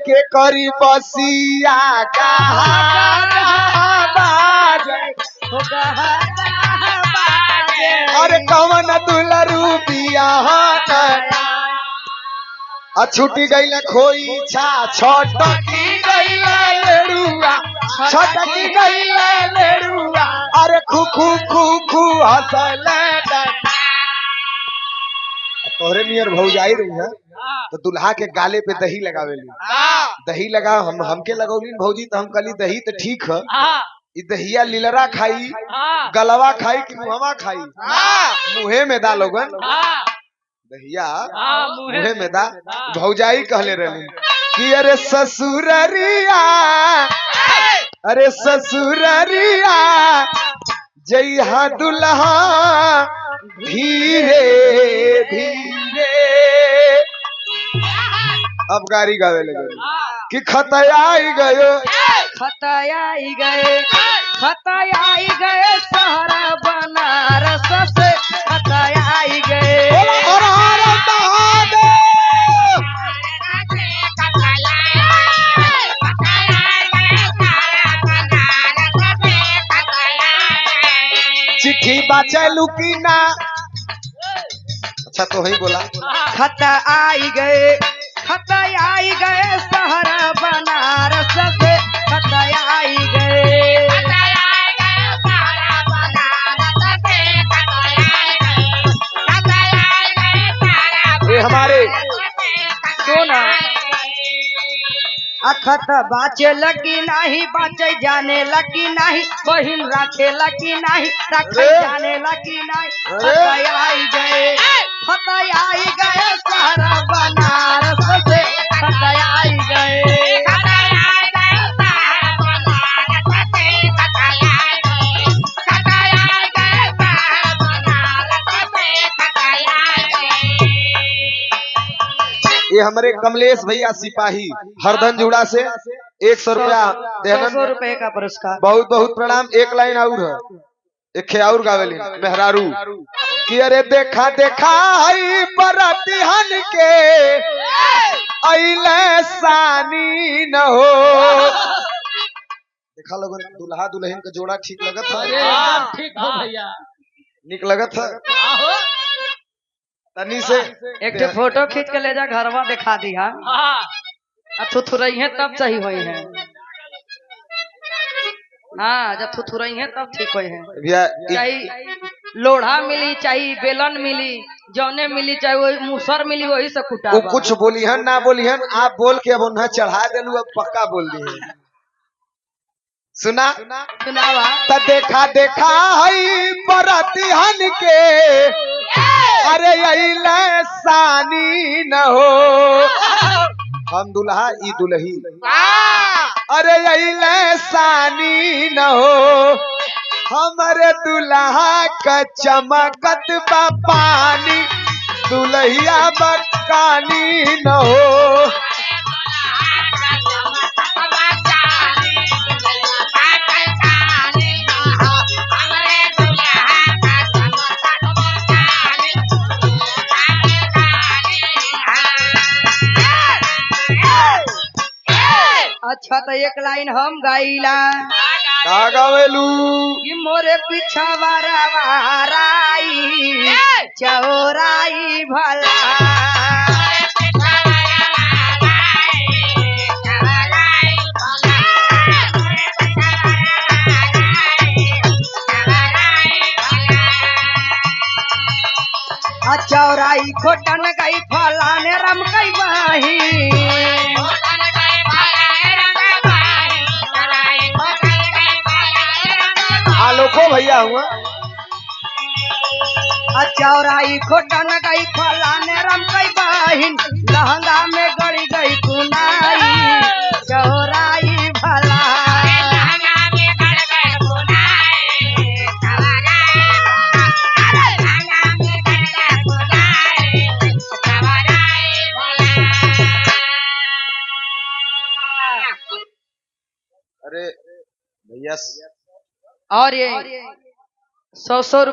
के करी बसिया अरे कवन दुलरू बिया छुटी गई खोई छा छटकी गई लेड़ुआ छटकी गई लेड़ुआ अरे खू खू खू खू हसल तोहरे नियर भौजाई रही है तो दुल्हा के गाले पे दही लगावे दही लगा हमके लगौली भौजी तो हम कली दही तो ठीक है दहिया लीलरा खाई गलवा खाई कि मुहवा खाई मुहे में दा लोगन दहिया मुहे में दा भौजाई कहले रही कि अरे ससुररिया जइहा दुल्हा धीरे धीरे अब गाड़ी गावे लगे कि खतयाई गए शहर बनारस से खतयाई गए चिट्ठी बाचलू की ना अच्छा तो ही बोला खत आई गए शहर बनारस से खत आई गए ये हमारे सोना अखत बाचे लगी नहीं बाचे जाने लगी नहीं बहिन राखे लगी नहीं राखे जाने लगी नहीं खतयाई गए शहर बनारस से खतयाई गए ये हमारे कमलेश भैया सिपाही हरधन जुड़ा से 100 रुपया 100 रुपए का पुरस्कार बहुत बहुत प्रणाम। एक लाइन और है एक और गावेली मेहरारू कि अरे देखा हई बरतिहन के अइले सानी न हो देखा लोगन दुल्हा दुल्हन का जोड़ा ठीक लगत है ठीक हो भैया निक लगत है तनी से एक तो फोटो खींच के ले जा घरवा दिखा दी थुथुरई है तब सही हुई है हाँ जब थुथुरई है तब ठीक हुई है चाहे लोढ़ा मिली चाहे बेलन मिली जौने मिली चाहे वही मुसर मिली वही से कुटा वो कुछ बोलिहन ना बोलिहन आप बोल के अब उन्हें चढ़ा देलू अब पक्का बोल दी सुनावा त देखा हई बरतिहन के अरे अइले सानी न हो हम दुल्हा ई दुल्ही अरे अइले सानी न हो हमरे दुल्हा का चमकत बा पानी दुल्हिया बकानी न हो अच्छा तो एक लाइन हम गाइला का गावेलू कि मोरे पीछा वाराई चौराई भला चौराई खोटन गई फलाने रम गई बाही आलोको भैया हुआ चौराई खोटन गई फलाने रम गई बहिन लहंगा में गड़ी गई कुनाई चौराई भला अरे भैया और ये 100 रुपये